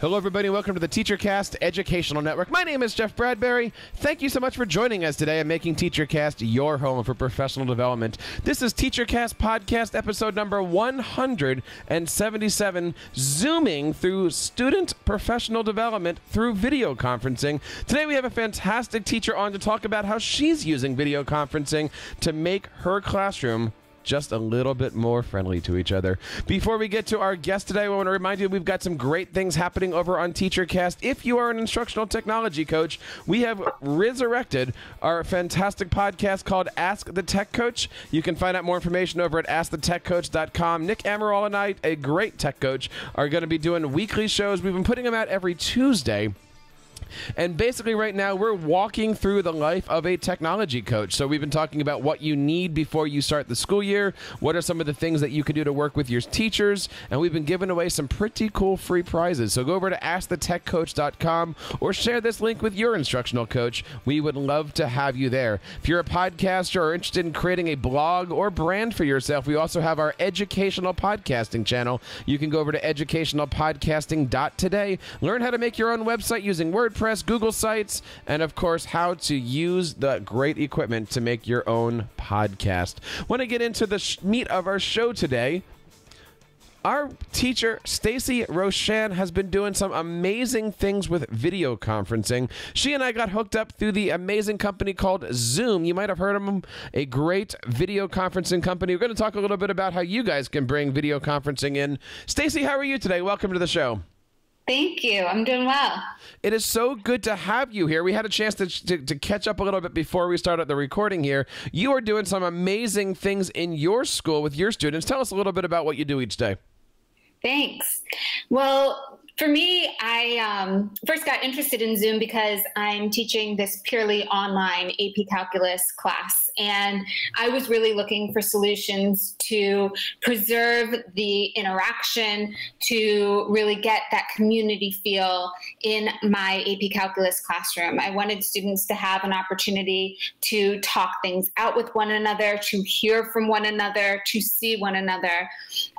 Hello, everybody. Welcome to the TEACHERCAST Educational Network. My name is Jeff Bradbury. Thank you so much for joining us today and making TEACHERCAST your home for professional development. This is TEACHERCAST Podcast episode number 177, zooming through student professional development through video conferencing. Today, we have a fantastic teacher on to talk about how she's using video conferencing to make her classroom just a little bit more friendly to each other. Before we get to our guest today, I want to remind you we've got some great things happening over on TEACHERCAST. If you are an instructional technology coach, we have resurrected our fantastic podcast called Ask the Tech Coach. You can find out more information over at AskTheTechCoach.com. Nick Amaral and I, a great tech coach, are going to be doing weekly shows. We've been putting them out every Tuesday. And basically right now we're walking through the life of a technology coach. So we've been talking about what you need before you start the school year. What are some of the things that you can do to work with your teachers? And we've been giving away some pretty cool free prizes. So go over to AskTheTechCoach.com or share this link with your instructional coach. We would love to have you there. If you're a podcaster or interested in creating a blog or brand for yourself, we also have our educational podcasting channel. You can go over to educationalpodcasting.today. Learn how to make your own website using WordPress, Google Sites, and of course, how to use the great equipment to make your own podcast. Want to get into the meat of our show today? Our teacher, Stacy Roshan, has been doing some amazing things with video conferencing. She and I got hooked up through the amazing company called Zoom. You might have heard of them, a great video conferencing company. We're going to talk a little bit about how you guys can bring video conferencing in. Stacy, how are you today? Welcome to the show. Thank you. I'm doing well. It is so good to have you here. We had a chance to catch up a little bit before we started the recording here. You are doing some amazing things in your school with your students. Tell us a little bit about what you do each day. Thanks. Well, for me, I first got interested in Zoom because I'm teaching this purely online AP Calculus class. And I was really looking for solutions to preserve the interaction, to really get that community feel in my AP Calculus classroom. I wanted students to have an opportunity to talk things out with one another, to hear from one another, to see one another.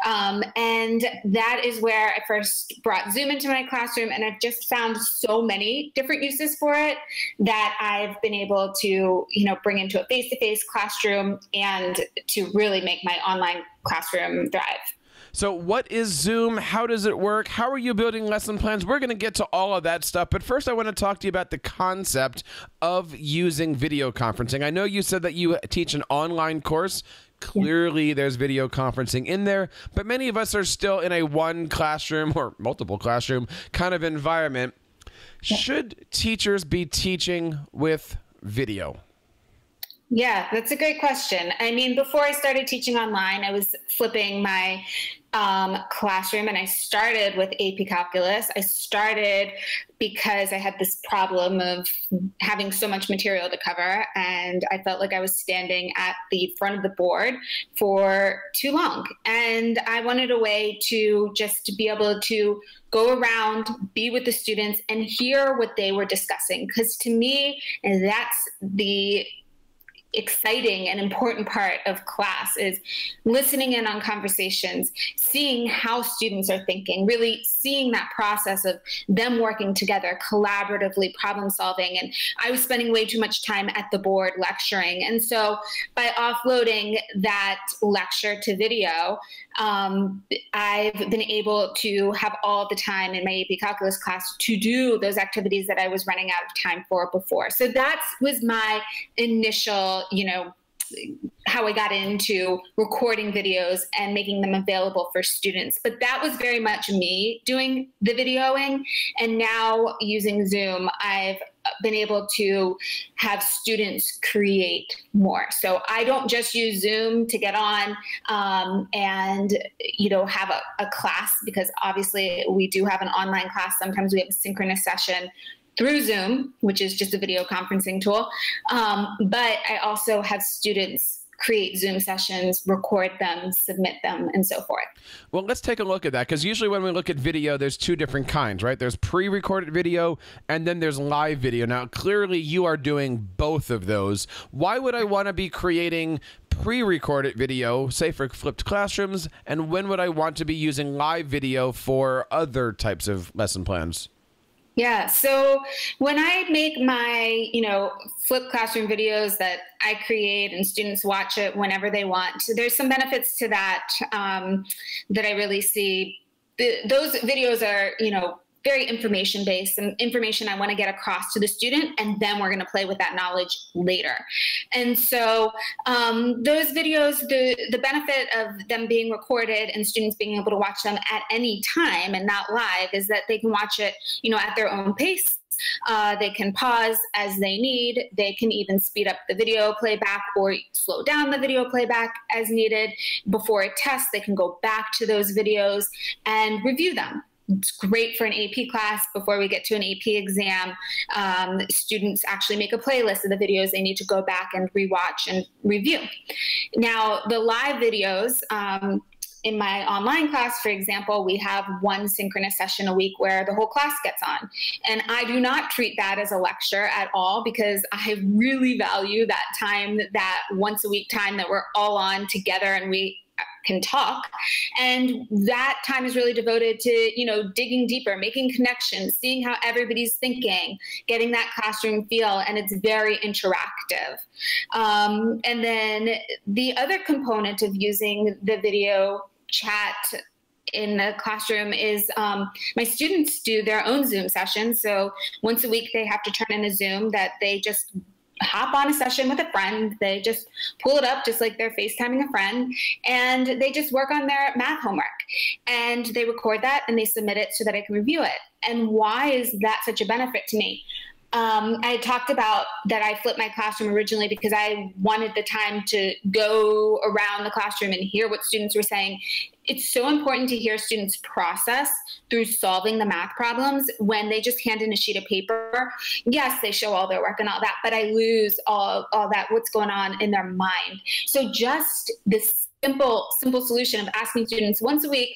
And that is where I first brought Zoom into my classroom, and I've just found so many different uses for it that I've been able to, bring into a face-to-face classroom and to really make my online classroom thrive. So what is Zoom? How does it work? How are you building lesson plans? We're going to get to all of that stuff. But first, I want to talk to you about the concept of using video conferencing. I know you said that you teach an online course. Clearly, there's video conferencing in there, but many of us are still in a one classroom or multiple classroom kind of environment. Should teachers be teaching with video? Yeah, that's a great question. I mean, before I started teaching online, I was flipping my classroom, and I started with AP Calculus. I started because I had this problem of having so much material to cover, and I felt like I was standing at the front of the board for too long. And I wanted a way to just be able to go around, be with the students, and hear what they were discussing. Because to me, that's the exciting and important part of class, is listening in on conversations, seeing how students are thinking, really seeing that process of them working together collaboratively, problem solving. And I was spending way too much time at the board lecturing. And so by offloading that lecture to video, I've been able to have all the time in my AP Calculus class to do those activities that I was running out of time for before. So that was my initial, how I got into recording videos and making them available for students. But that was very much me doing the videoing. And now using Zoom, I've been able to have students create more. So I don't just use Zoom to get on and have a class, because obviously we do have an online class. Sometimes we have a synchronous session through Zoom, which is just a video conferencing tool. But I also have students create Zoom sessions, record them, submit them, and so forth. Well, let's take a look at that, because usually when we look at video, there's two different kinds, right? There's pre-recorded video, and then there's live video. Now, clearly you are doing both of those. Why would I want to be creating pre-recorded video, say for flipped classrooms, and when would I want to be using live video for other types of lesson plans? Yeah, so when I make my, flipped classroom videos that I create and students watch it whenever they want, there's some benefits to that that I really see. Those videos are, very information based, and information I want to get across to the student, and then we're going to play with that knowledge later. And so those videos, the benefit of them being recorded and students being able to watch them at any time and not live is that they can watch it, at their own pace. They can pause as they need. They can even speed up the video playback or slow down the video playback as needed. Before a test, they can go back to those videos and review them. It's great for an AP class. Before we get to an AP exam, students actually make a playlist of the videos they need to go back and rewatch and review. Now, the live videos, in my online class, for example, we have one synchronous session a week where the whole class gets on. And I do not treat that as a lecture at all, because I really value that time, that once a week time that we're all on together and we can talk. And that time is really devoted to, digging deeper, making connections, seeing how everybody's thinking, getting that classroom feel, and it's very interactive. And then the other component of using the video chat in the classroom is my students do their own Zoom sessions. So once a week, they have to turn in a Zoom that they just hop on a session with a friend. They just pull it up just like they're FaceTiming a friend, and they just work on their math homework, and they record that and they submit it so that I can review it. And why is that such a benefit to me? I talked about that I flipped my classroom originally because I wanted the time to go around the classroom and hear what students were saying. It's so important to hear students process through solving the math problems. When they just hand in a sheet of paper, yes, they show all their work and all that, but I lose all that, what's going on in their mind. So just this simple solution of asking students once a week,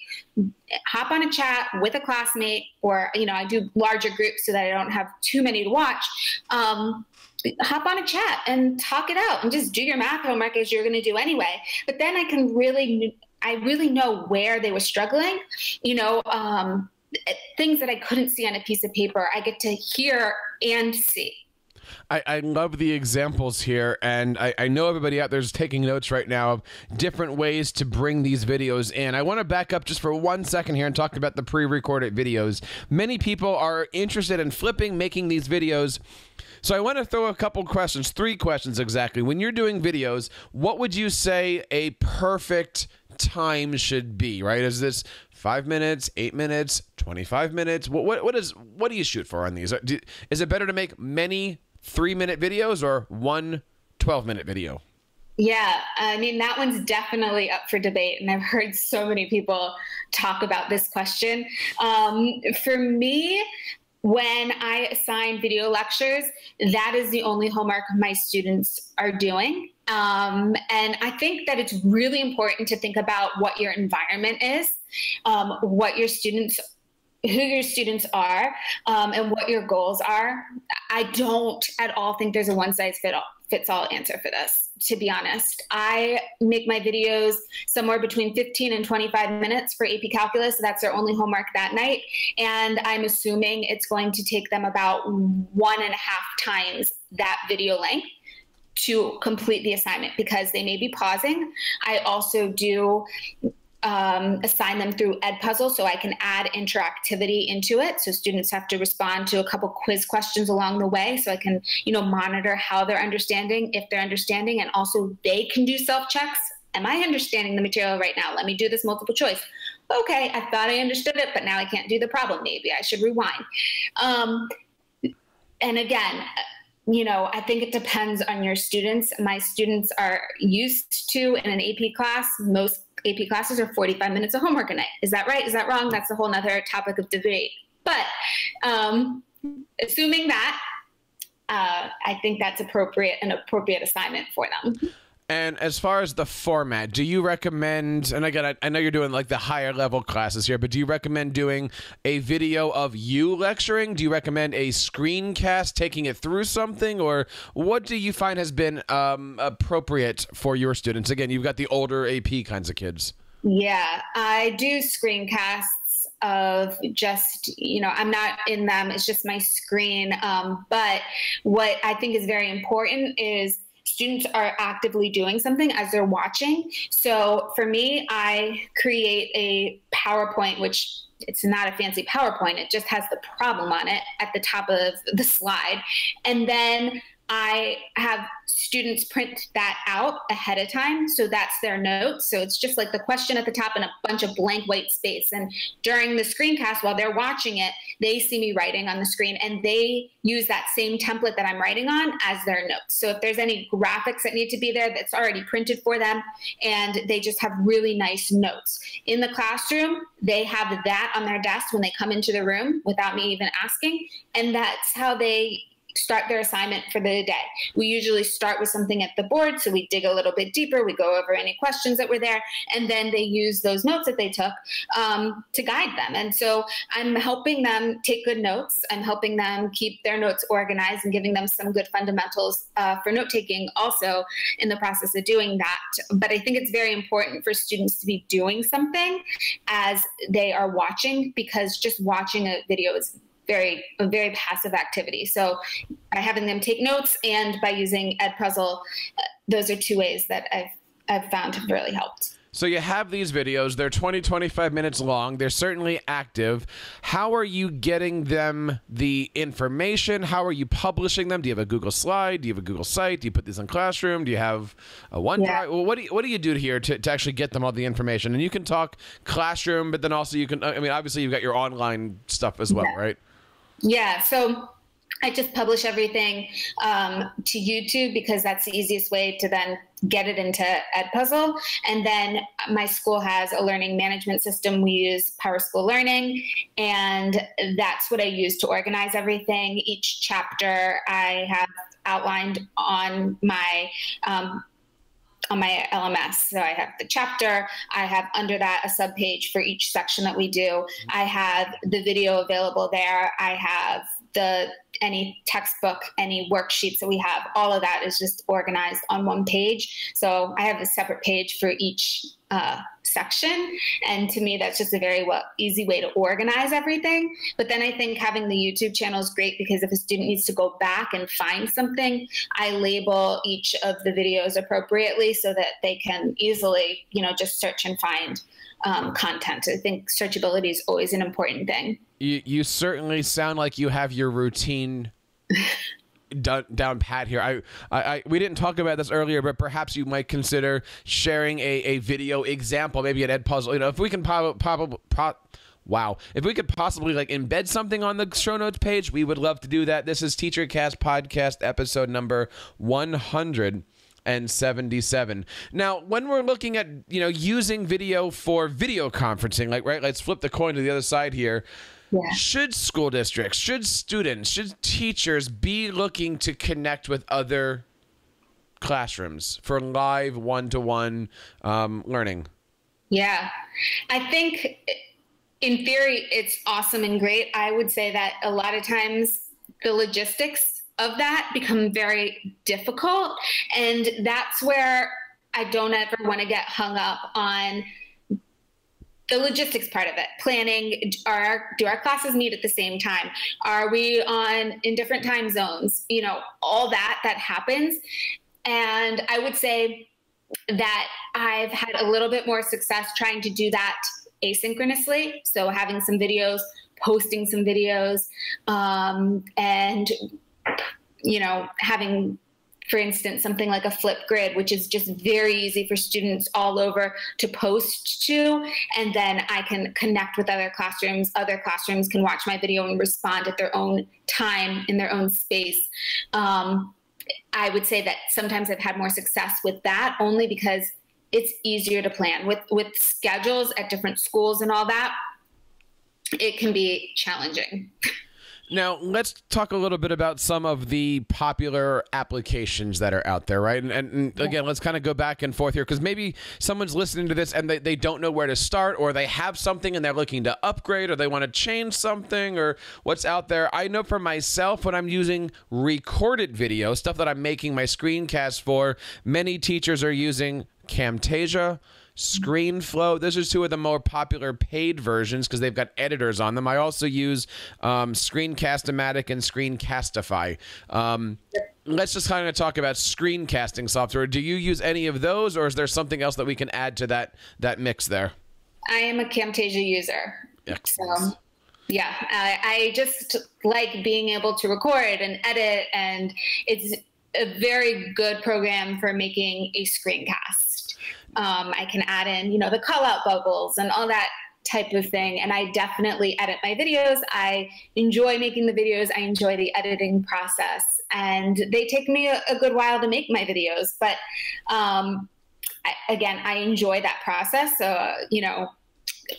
hop on a chat with a classmate, or, I do larger groups so that I don't have too many to watch. Hop on a chat and talk it out and just do your math homework as you're going to do anyway. But then I really know where they were struggling, things that I couldn't see on a piece of paper, I get to hear and see. I love the examples here, and I know everybody out there is taking notes right now of different ways to bring these videos in. I want to back up just for 1 second here and talk about the pre-recorded videos. Many people are interested in making these videos. So I want to throw a couple questions, 3 questions exactly. When you're doing videos, what would you say a perfect time should be, right? Is this 5 minutes, 8 minutes, 25 minutes? What do you shoot for on these? Is it better to make many 3-minute videos or one 12-minute video? Yeah, I mean, that one's definitely up for debate, and I've heard so many people talk about this question. For me, when I assign video lectures, that is the only homework my students are doing. And I think that it's really important to think about what your environment is, what your students, who your students are, and what your goals are. I don't at all think there's a one-size-fits-all answer for this, to be honest. I make my videos somewhere between 15 and 25 minutes for AP Calculus. That's their only homework that night. And I'm assuming it's going to take them about 1.5 times that video length to complete the assignment, because they may be pausing. I also do assign them through Edpuzzle, so I can add interactivity into it. So students have to respond to a couple quiz questions along the way, so I can, monitor how they're understanding, if they're understanding, and also they can do self-checks. Am I understanding the material right now? Let me do this multiple choice. Okay, I thought I understood it, but now I can't do the problem. Maybe I should rewind. And again, I think it depends on your students. My students are used to, in an AP class, most AP classes are 45 minutes of homework a night. Is that right? Is that wrong? That's a whole nother topic of debate. But assuming that, I think that's an appropriate assignment for them. And as far as the format, do you recommend, and again, I know you're doing like the higher level classes here, but do you recommend doing a video of you lecturing? Do you recommend a screencast taking it through something? Or what do you find has been appropriate for your students? Again, you've got the older AP kinds of kids. Yeah, I do screencasts of just, I'm not in them. It's just my screen. But what I think is very important is students are actively doing something as they're watching. So for me, I create a PowerPoint, which it's not a fancy PowerPoint. It just has the problem on it at the top of the slide. And then I have students print that out ahead of time. So that's their notes. So it's just like the question at the top and a bunch of blank white space. And during the screencast, while they're watching it, they see me writing on the screen and they use that same template that I'm writing on as their notes. So if there's any graphics that need to be there, that's already printed for them. And they just have really nice notes. In the classroom, they have that on their desk when they come into the room without me even asking. And that's how they start their assignment for the day. We usually start with something at the board, so we dig a little bit deeper, we go over any questions that were there, and then they use those notes that they took to guide them. And so I'm helping them take good notes. I'm helping them keep their notes organized and giving them some good fundamentals for note-taking also in the process of doing that. But I think it's very important for students to be doing something as they are watching, because just watching a video is a very passive activity. So by having them take notes and by using Edpuzzle, those are two ways that I've found have really helped. So you have these videos, they're 20, 25 minutes long. They're certainly active. How are you getting them the information? How are you publishing them? Do you have a Google Slide? Do you have a Google Site? Do you put these in Classroom? Do you have a OneDrive? Yeah. Well, what do you do here to actually get them all the information? And you can talk Classroom, but then also you can, I mean, obviously you've got your online stuff as well, right? Yeah, so I just publish everything to YouTube because that's the easiest way to then get it into Edpuzzle. And then my school has a learning management system. We use PowerSchool Learning, and that's what I use to organize everything. Each chapter I have outlined on my LMS. So I have the chapter, I have under that a subpage for each section that we do. I have the video available there. I have any textbook, any worksheets that we have, all of that is just organized on one page. So I have a separate page for each section. And to me, that's just a very easy way to organize everything. But then I think having the YouTube channel is great because if a student needs to go back and find something, I label each of the videos appropriately so that they can easily, just search and find content. I think searchability is always an important thing. You certainly sound like you have your routine down pat here. We didn't talk about this earlier, but perhaps you might consider sharing a video example, maybe at Edpuzzle. If we can if we could possibly like embed something on the show notes page, we would love to do that. This is TeacherCast podcast episode number 177. Now, when we're looking at, using video for video conferencing, let's flip the coin to the other side here. Yeah. Should school districts, should students, should teachers be looking to connect with other classrooms for live one-to-one learning? Yeah, I think in theory, it's awesome and great. I would say that a lot of times the logistics of that become very difficult. And that's where I don't ever want to get hung up on the logistics part of it. Planning, do our classes meet at the same time? Are we in different time zones? All that happens. And I would say that I've had a little bit more success trying to do that asynchronously. So having some videos, posting some videos, and having, for instance, something like a flip grid, which is just very easy for students all over to post to. And then I can connect with other classrooms. Other classrooms can watch my video and respond at their own time in their own space. I would say that sometimes I've had more success with that only because it's easier to plan. With schedules at different schools and all that, it can be challenging. Now, let's talk a little bit about some of the popular applications that are out there, right? And again, let's kind of go back and forth here, because maybe someone's listening to this and they don't know where to start, or they have something and they're looking to upgrade, or they want to change something, or what's out there. I know for myself, when I'm using recorded video, stuff that I'm making my screencast for, many teachers are using Camtasia, ScreenFlow. Those are two of the more popular paid versions because they've got editors on them. I also use Screencast-O-Matic and Screencastify. Let's just kind of talk about screencasting software. Do you use any of those, or is there something else that we can add to that mix there? I am a Camtasia user. Excellent. So, yeah, I just like being able to record and edit, and it's a very good program for making a screencast. I can add in, the call out bubbles and all that type of thing. And I definitely edit my videos. I enjoy making the videos. I enjoy the editing process, and they take me a good while to make my videos. But again, I enjoy that process. So,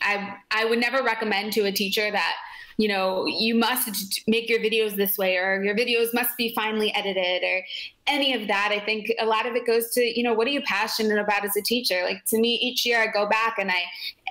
I would never recommend to a teacher that, you must make your videos this way, or your videos must be finely edited, or any of that. I think a lot of it goes to, what are you passionate about as a teacher? Like, to me, each year I go back and I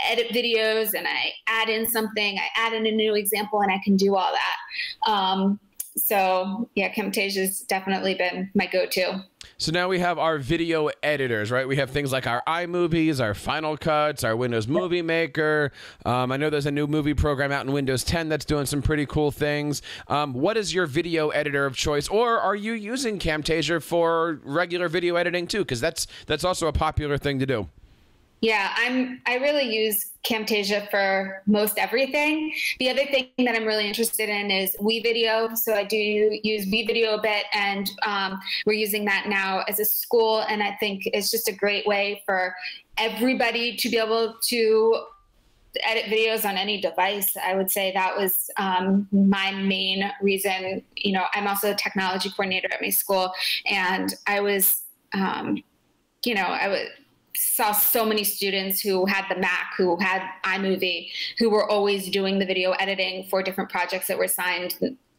edit videos and I add in something, I add in a new example, and I can do all that. So yeah, Camtasia's definitely been my go-to. So now we have our video editors, right? We have things like our iMovies, our Final Cuts, our Windows Movie Maker. I know there's a new movie program out in Windows 10 that's doing some pretty cool things. What is your video editor of choice? Or are you using Camtasia for regular video editing too? Because that's also a popular thing to do. Yeah, I really use Camtasia for most everything. The other thing that I'm really interested in is WeVideo. So I do use WeVideo a bit, and we're using that now as a school. And I think it's just a great way for everybody to be able to edit videos on any device. I would say that was my main reason. I'm also a technology coordinator at my school, and I was, saw so many students who had the Mac, who had iMovie, who were always doing the video editing for different projects that were assigned.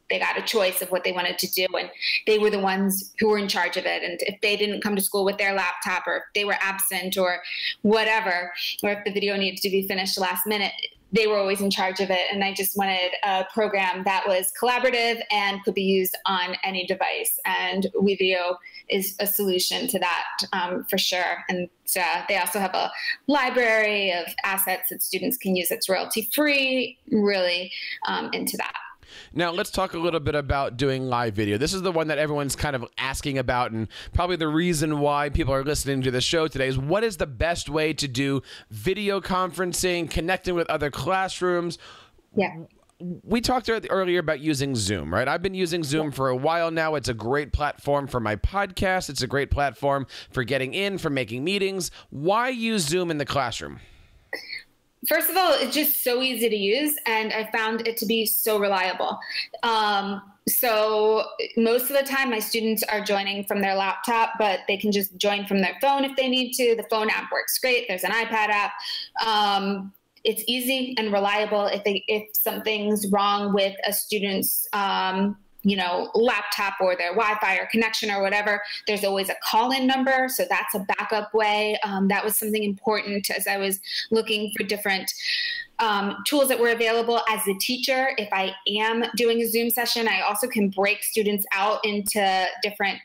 They got a choice of what they wanted to do, and they were the ones who were in charge of it. And if they didn't come to school with their laptop, or if they were absent or whatever, or if the video needed to be finished last minute, they were always in charge of it. And I just wanted a program that was collaborative and could be used on any device. And WeVideo is a solution to that for sure. And they also have a library of assets that students can use that's royalty-free. Really into that. Now, let's talk a little bit about doing live video. This is the one that everyone's kind of asking about, and probably the reason why people are listening to the show today is, what is the best way to do video conferencing, connecting with other classrooms? Yeah. We talked earlier about using Zoom, right? I've been using Zoom for a while now. It's a great platform for my podcast. It's a great platform for getting in, for making meetings. Why use Zoom in the classroom? First of all, it's just so easy to use, and I found it to be so reliable. So most of the time my students are joining from their laptop, but they can just join from their phone if they need to. The phone app works great. There's an iPad app. It's easy and reliable. If something's wrong with a student's laptop or their Wi-Fi or connection or whatever, there's always a call-in number. So that's a backup way. That was something important as I was looking for different tools that were available as a teacher. If I am doing a Zoom session, I also can break students out into different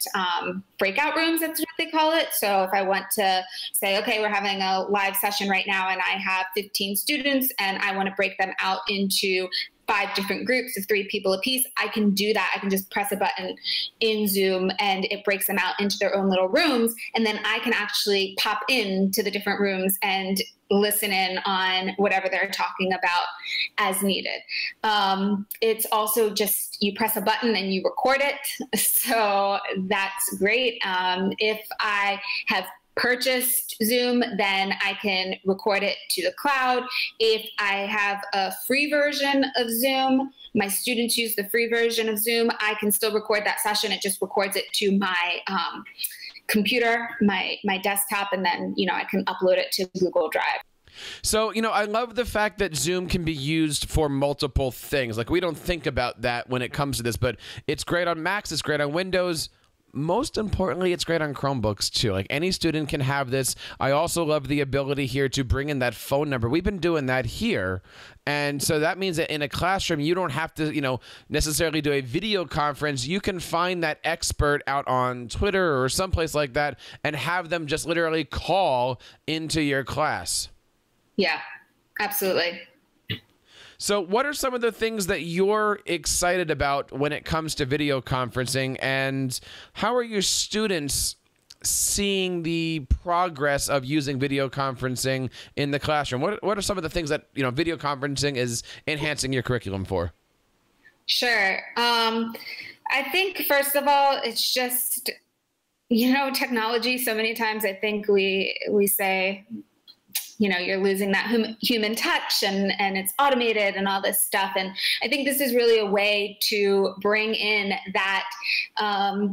breakout rooms, that's what they call it. So if I want to say, okay, we're having a live session right now and I have 15 students and I want to break them out into 5 different groups of 3 people apiece, I can do that. I can just press a button in Zoom and it breaks them out into their own little rooms. And then I can actually pop into the different rooms and listen in on whatever they're talking about as needed. It's also just, you press a button and you record it. So that's great. If I have purchased Zoom, then I can record it to the cloud. If I have a free version of Zoom, my students use the free version of Zoom, I can still record that session. It just records it to my computer, my desktop, and then I can upload it to Google Drive. So, you know, I love the fact that Zoom can be used for multiple things. Like, we don't think about that when it comes to this, but it's great on Macs, it's great on Windows. Most importantly, it's great on Chromebooks too. Like, any student can have this. I also love the ability here to bring in that phone number. We've been doing that here. And so that means that in a classroom, you don't have to, you know, necessarily do a video conference. You can find that expert out on Twitter or someplace like that and have them just literally call into your class. Yeah, absolutely. So what are some of the things that you're excited about when it comes to video conferencing, and how are your students seeing the progress of using video conferencing in the classroom? What are some of the things that, you know, video conferencing is enhancing your curriculum for? Sure. I think, first of all, it's just, you know, technology. So many times I think we say, you know, you're losing that human touch, and it's automated and all this stuff. And I think this is really a way to bring in that,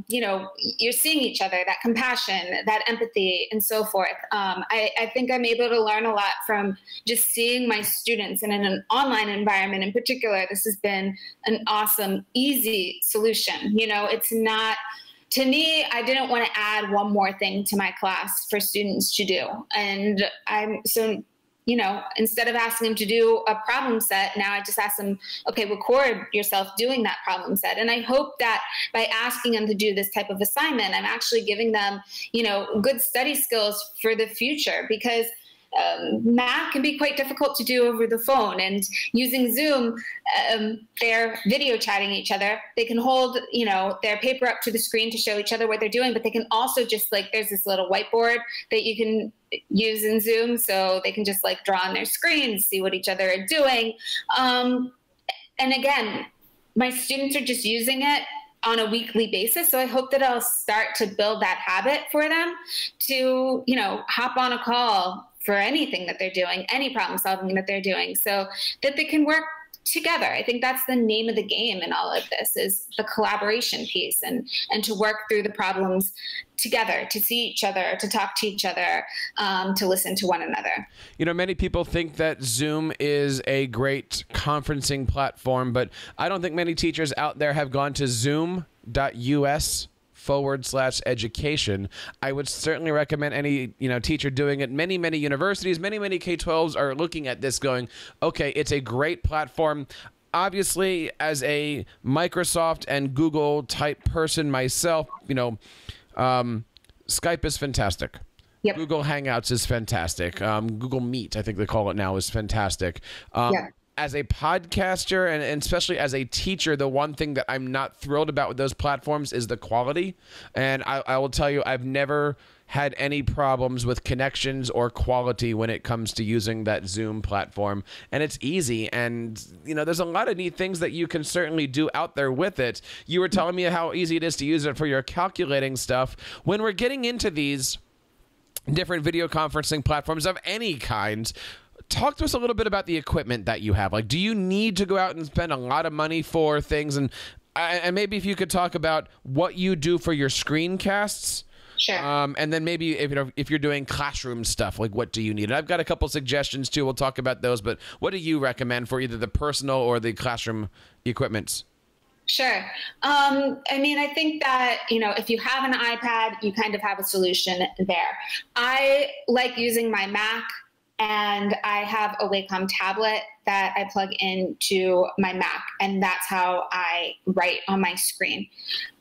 you know, you're seeing each other, that compassion, that empathy, and so forth. I think I'm able to learn a lot from just seeing my students, and in an online environment in particular, this has been an awesome, easy solution. You know, it's not, to me, I didn't want to add one more thing to my class for students to do. And so, you know, instead of asking them to do a problem set, now I just ask them, okay, record yourself doing that problem set. And I hope that by asking them to do this type of assignment, I'm actually giving them, you know, good study skills for the future, because math can be quite difficult to do over the phone. And using Zoom, they're video chatting each other. They can hold, you know, their paper up to the screen to show each other what they're doing, but they can also just, like, there's this little whiteboard that you can use in Zoom, so they can just, like, draw on their screen, see what each other are doing. And again, my students are just using it on a weekly basis. So I hope that I'll start to build that habit for them to, you know, hop on a call for anything that they're doing, any problem solving that they're doing, so that they can work together. I think that's the name of the game in all of this, is the collaboration piece, and to work through the problems together, to see each other, to talk to each other, to listen to one another. You know, many people think that Zoom is a great conferencing platform, but I don't think many teachers out there have gone to zoom.us/education. I would certainly recommend any, you know, teacher doing it. Many universities, many K-12s are looking at this going, okay, it's a great platform. Obviously, as a Microsoft and Google type person myself, you know, Skype is fantastic. Yep. Google Hangouts is fantastic. Google Meet, I think they call it now, is fantastic. Yeah. As a podcaster and especially as a teacher, the one thing that I'm not thrilled about with those platforms is the quality. And I will tell you, I've never had any problems with connections or quality when it comes to using that Zoom platform. And it's easy. And, you know, there's a lot of neat things that you can certainly do out there with it. You were telling me how easy it is to use it for your calculating stuff. When we're getting into these different video conferencing platforms of any kind, talk to us a little bit about the equipment that you have. Like, do you need to go out and spend a lot of money for things? And maybe if you could talk about what you do for your screencasts. Sure. And then maybe if you're doing classroom stuff, like, what do you need? And I've got a couple suggestions too. We'll talk about those. But what do you recommend for either the personal or the classroom equipments? Sure. I mean, I think that, you know, if you have an iPad, you kind of have a solution there. I like using my Mac, and I have a Wacom tablet that I plug into my Mac, and that's how I write on my screen.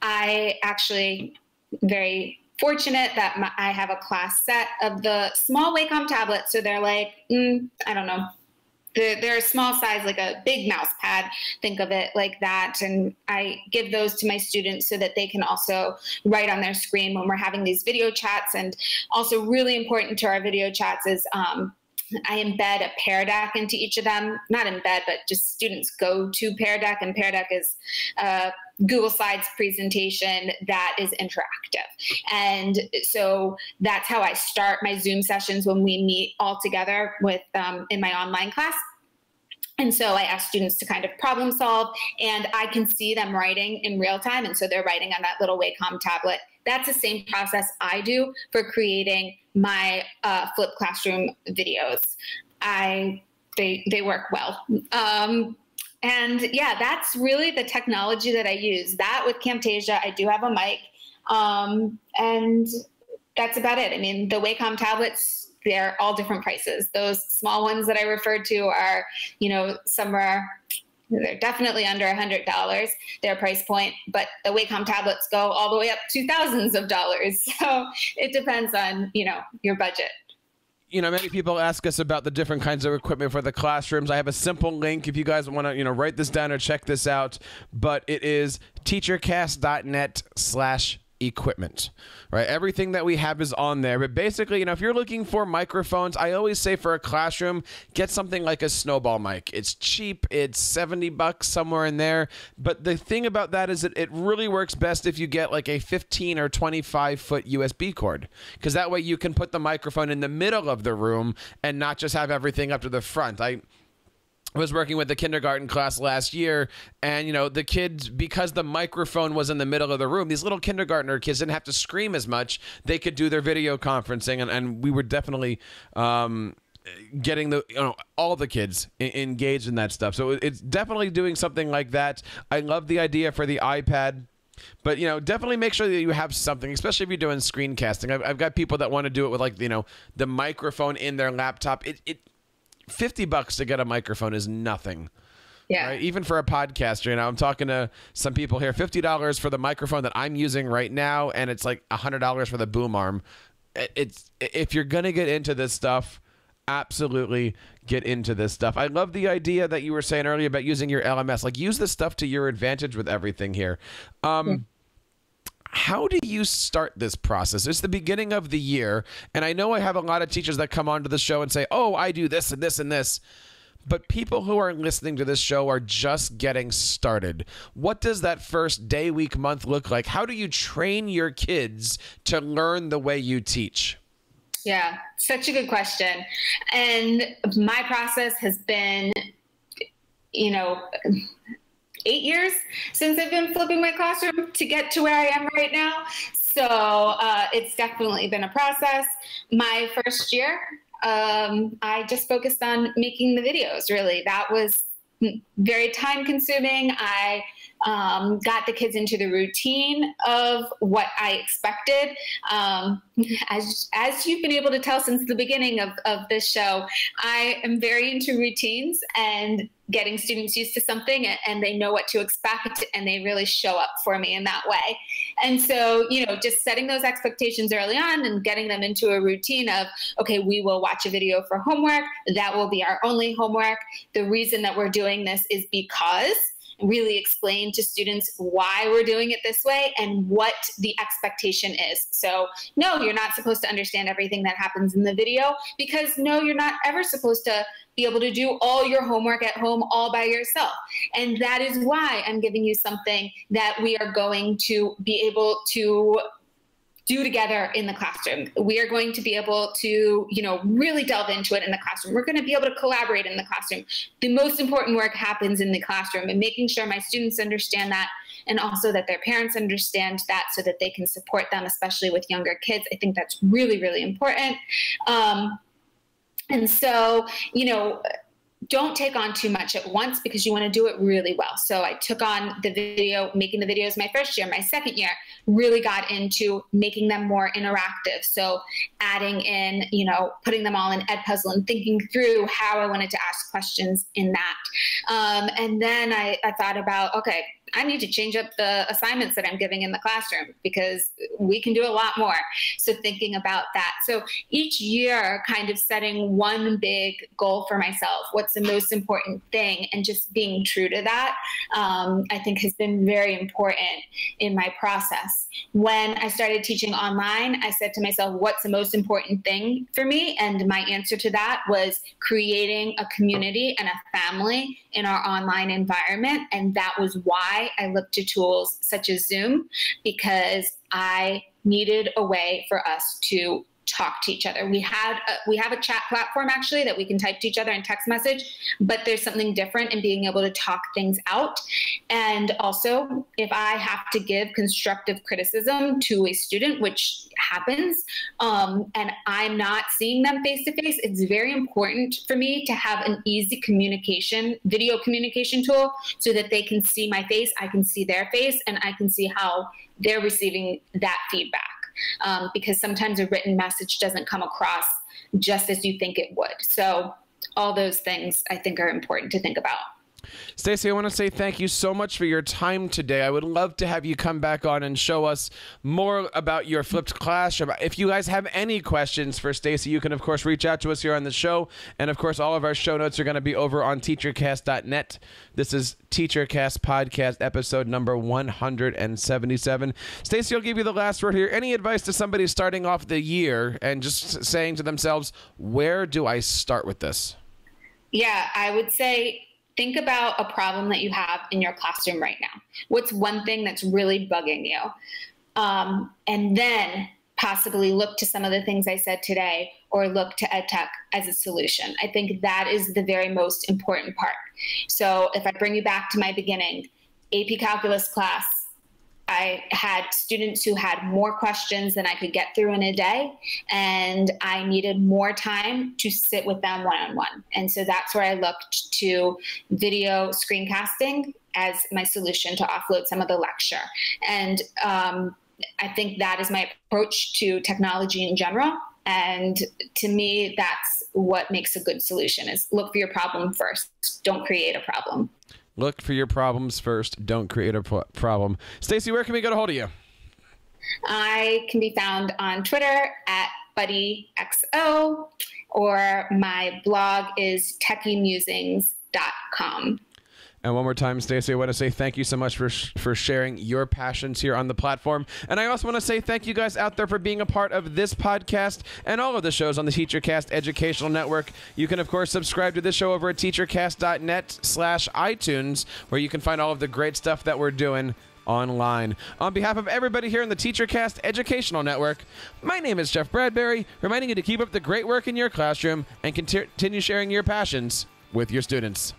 I actually very fortunate that I have a class set of the small Wacom tablets, so they're like, I don't know. They're a small size, like a big mouse pad. Think of it like that. And I give those to my students so that they can also write on their screen when we're having these video chats. And also really important to our video chats is I embed a Pear Deck into each of them. Not embed, but just students go to Pear Deck, and Pear Deck is Google Slides presentation that is interactive. And so that's how I start my Zoom sessions when we meet all together with in my online class. And so I ask students to kind of problem solve, and I can see them writing in real time. And so they're writing on that little Wacom tablet. That's the same process I do for creating my flipped classroom videos. they work well. And yeah, that's really the technology that I use. That with Camtasia, I do have a mic, and that's about it. I mean, the Wacom tablets, they're all different prices. Those small ones that I referred to are, you know, they're definitely under $100, their price point, but the Wacom tablets go all the way up to thousands of dollars. So it depends on, you know, your budget. You know, many people ask us about the different kinds of equipment for the classrooms. I have a simple link if you guys want to, you know, write this down or check this out, but it is teachercast.net/equipment, right? Everything that we have is on there. But basically, you know, if you're looking for microphones, I always say for a classroom, get something like a snowball mic. It's cheap. It's $70 somewhere in there. But the thing about that is that it really works best if you get like a 15 or 25 foot USB cord, because that way you can put the microphone in the middle of the room and not just have everything up to the front. I was working with the kindergarten class last year, and, you know, the kids, because the microphone was in the middle of the room, these little kindergartner kids didn't have to scream as much. They could do their video conferencing, and we were definitely getting the, you know, all the kids engaged in that stuff. So it's definitely doing something like that. I love the idea for the iPad. But, you know, definitely make sure that you have something, especially if you're doing screencasting. I've got people that want to do it with, like, you know, the microphone in their laptop. $50 to get a microphone is nothing. Yeah. Right? Even for a podcaster, you know, I'm talking to some people here, $50 for the microphone that I'm using right now, and it's like $100 for the boom arm. If you're going to get into this stuff, absolutely get into this stuff. I love the idea that you were saying earlier about using your LMS. Like, use this stuff to your advantage with everything here. How do you start this process? It's the beginning of the year, and I know I have a lot of teachers that come onto the show and say, oh, I do this and this and this, but people who are listening to this show are just getting started. What does that first day, week, month look like? How do you train your kids to learn the way you teach? Yeah, such a good question. And my process has been, you know, 8 years since I've been flipping my classroom to get to where I am right now. So it's definitely been a process. My first year, I just focused on making the videos, really. That was very time consuming. I got the kids into the routine of what I expected. As you've been able to tell since the beginning of this show, I am very into routines and getting students used to something, and they know what to expect, and they really show up for me in that way. And so, you know, just setting those expectations early on and getting them into a routine of, okay, we will watch a video for homework. That will be our only homework. The reason that we're doing this is because, really explain to students why we're doing it this way and what the expectation is. So no, you're not supposed to understand everything that happens in the video, because no, you're not ever supposed to be able to do all your homework at home all by yourself. And that is why I'm giving you something that we are going to be able to do together in the classroom. We are going to be able to, you know, really delve into it in the classroom. We're going to be able to collaborate in the classroom. The most important work happens in the classroom, and making sure my students understand that, and also that their parents understand that, so that they can support them, especially with younger kids. I think that's really, really important. And so, you know, don't take on too much at once, because you want to do it really well. So I took on the video, making the videos my first year. My second year really got into making them more interactive. So adding in, you know, putting them all in Edpuzzle and thinking through how I wanted to ask questions in that. And then I thought about, okay, I need to change up the assignments that I'm giving in the classroom, because we can do a lot more. So thinking about that. So each year kind of setting one big goal for myself. What's the most important thing? And just being true to that, I think has been very important in my process. When I started teaching online, I said to myself, what's the most important thing for me? And my answer to that was creating a community and a family in our online environment. And that was why I looked to tools such as Zoom, because I needed a way for us to talk to each other. We have a chat platform actually that we can type to each other and text message, but there's something different in being able to talk things out. And also, if I have to give constructive criticism to a student, which happens, and I'm not seeing them face to face, it's very important for me to have an easy video communication tool so that they can see my face, I can see their face, and I can see how they're receiving that feedback. Because sometimes a written message doesn't come across just as you think it would. So all those things I think are important to think about. Stacey, I want to say thank you so much for your time today. I would love to have you come back on and show us more about your flipped classroom. If you guys have any questions for Stacey, you can, of course, reach out to us here on the show. And, of course, all of our show notes are going to be over on TEACHERCAST.net. This is TEACHERCAST podcast episode number 177. Stacey, I'll give you the last word here. Any advice to somebody starting off the year and just saying to themselves, where do I start with this? Yeah, I would say think about a problem that you have in your classroom right now. What's one thing that's really bugging you? And then possibly look to some of the things I said today or look to EdTech as a solution. I think that is the very most important part. So if I bring you back to my beginning, AP Calculus class, I had students who had more questions than I could get through in a day, and I needed more time to sit with them one-on-one. And so that's where I looked to video screencasting as my solution to offload some of the lecture. And I think that is my approach to technology in general. And to me, that's what makes a good solution, is look for your problem first. Don't create a problem. Look for your problems first. Don't create a problem. Stacey, where can we get a hold of you? I can be found on Twitter at BuddyXO, or my blog is techiemusings.com. And one more time, Stacey, I want to say thank you so much for sharing your passions here on the platform. And I also want to say thank you guys out there for being a part of this podcast and all of the shows on the TEACHERCAST Educational Network. You can, of course, subscribe to this show over at teachercast.net/iTunes, where you can find all of the great stuff that we're doing online. On behalf of everybody here in the TEACHERCAST Educational Network, my name is Jeff Bradbury, reminding you to keep up the great work in your classroom and continue sharing your passions with your students.